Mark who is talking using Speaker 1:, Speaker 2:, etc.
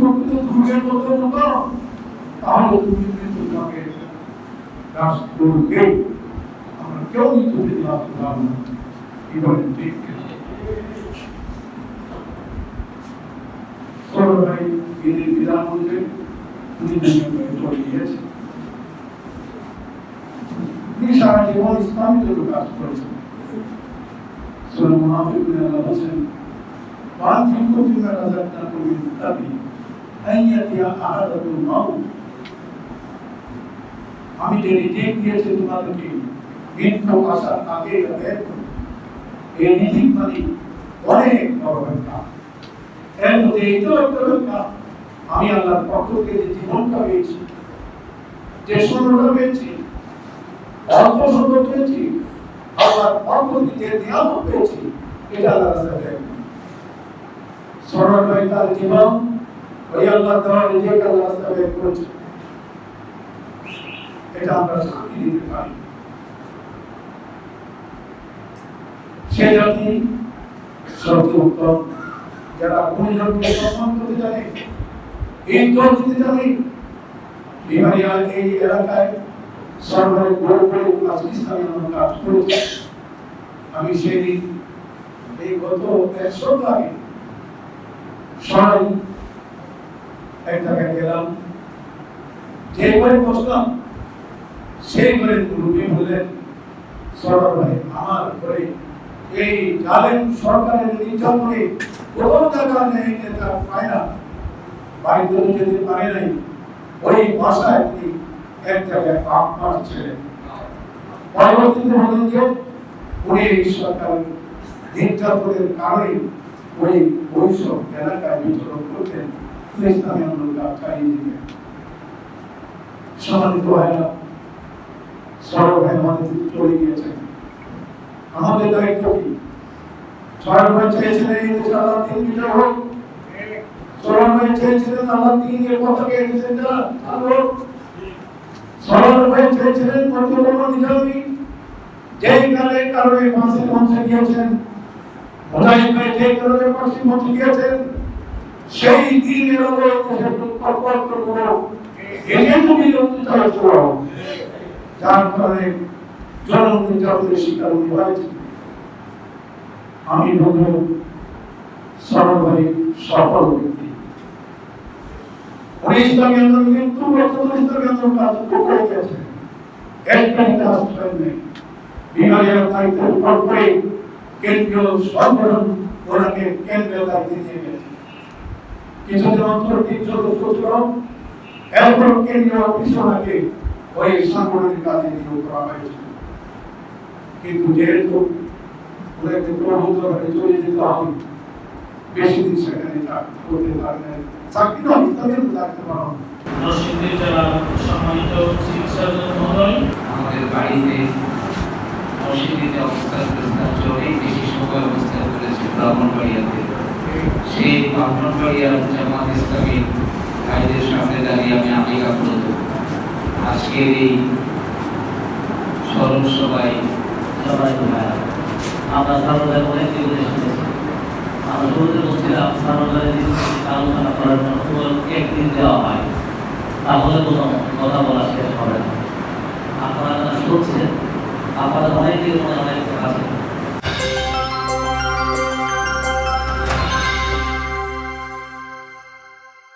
Speaker 1: প্রকৃত দুর্গের মতো হতো, তাহলে তুমি কিন্তু তোমাকে রাষ্ট্রকে আমরা কেউ কিন্তু ফিরে আসতে পারবো না। কি বলেন ঠিক? সরল ভাই ঈদের বিধান অনুযায়ী উনি চলে গিয়েছেন। তিনি সারা জীবন ইসলামের জন্য কাজ করেছেন। সূরা মুনাফিকুনে আল্লাহ বলেন, وَأَنْفِقُوا مِمَّا رَزَقْنَاكُم مِّن قَبْلِ أَن يَأْتِيَ أَحَدَكُمُ الْمَوْتُ। আমি যে রিজিক দিয়েছি তোমাদেরকে, মৃত্যু আসার আগে বের করো। এই রিজিক মানে অনেক বড় একটা, এর মধ্যে এইটাও একটা ব্যাপার, আমি আল্লাহর পক্ষ থেকে যে জীবনটা পেয়েছি, যে সোনাটা পেয়েছি, অর্থ সম্পদ পেয়েছি, আল্লাহর পক্ষ থেকে যে নিয়ামত পেয়েছি, এটা আল্লাহর রাস্তায় সরল ভাই তার জীবন ওই আল্লাহ দেওয়া রিজিক আল্লাহর রাস্তায় ব্যয় করেছে। এটা আমরা সাক্ষী দিতে পারি। সে জাতি সবচেয়ে উত্তম যারা গুণীজনকে সম্মান করতে জানে, ইজ্জত দিতে জানে। বিহারিয়া এই এলাকায় সরকারের বড় বড় ইসলামী কাজ করেছে। আমি সেদিন এই গত 1 সপ্তাহ আগে সবাই এক জায়গায় গেলাম, যে ঘরে বসলাম সেই ঘরে মুরব্বী বললেন, সরকার ভাই আমার ঘরে এই জালেম সরকারের নির্যাতনে কোনো জায়গা নেই, নেতা পায় না, বাড়িতে যেতে পারে নাই, ওই ভাষায় তিনি এক জায়গায় আপনার ছিলেন। পরবর্তীতে বলেন যে উনি এই সরকারের নির্যাতনের কারণে ওই ওইসব এলাকায় বিচরণ করতেন, ইসলামী আন্দোলন চালিয়ে দিতেন। সম্মানিত ভাইরা, সরল ভাই আমাদের চলে গিয়েছেন, আমাদের দায়িত্ব কি? সরল ভাই চেয়েছিলেন এই দেশে আল্লাহ দিন বিজয় হোক, সরল ভাই চেয়েছিলেন আল্লাহ দিনের পতাকা এই দেশে হোক, সরল ভাই চেয়েছিলেন মধ্যপ্রদেশ নিজামী যেই কারণে ফাঁসির মঞ্চে গিয়েছেন, মুজাহিদ ভাই যে কারণে ফাঁসির মঞ্চে গিয়েছেন, সেই দিনের যার কারণে জনম নির্যাতনের শিকার হয়েছে। আমি বলবো সরল ভাই সফল ব্যক্তি, উনি ইসলামী আন্দোলন কিন্তু বর্তমান ইসলামী আন্দোলন কাজ করে গেছেন, একটাই কাজ করেন নেই। বিহারের দায়িত্বের উপর করে কেন্দ্রীয় সংগঠন ওনাকে কেন্দ্রীয় দায়িত্ব দিয়ে গেছে। কিছুদিন অন্তর ৩০০ ছিল, এরপর কেন্দ্রীয় অফিস ওনাকে ওই সাংগঠনিক কাজে নিয়োগ করা হয়েছিল। কিন্তু যেহেতু ওনাকে প্রবুদ্ধভাবে চলে যেতে হবে, বেশি দিন সেখানে করতে পারবেন, চাকরি নয় ইসলামের থাকতে পারবেন।
Speaker 2: নরসিংদী জেলার সম্মানিত চিকিৎসক মহোদয়,
Speaker 3: আমাদের বাড়িতে নরসিংদীতে অবস্থান করেছেন, অনেক বেশি সময় অবস্থান করেছে ব্রাহ্মণবাড়িয়াতে। সেই ব্রাহ্মণবাড়িয়ার জামাত ইসলামী ভাইদের সামনে দাঁড়িয়ে আমি আকিকা করব। আজকের এই স্মরণ সভায়
Speaker 4: সবাই ভাইরা, আমরা সারদার অনেক দিন শুনেছি, আমরা শুরুতে বলছিলাম সারদার আলোচনা করার জন্য একদিন দেওয়া হয়, তাহলে কোনো কথা বলা শেষ হবে না। আপনারা যারা শুনছেন, আপনারা অনেক দিন অনেক আছে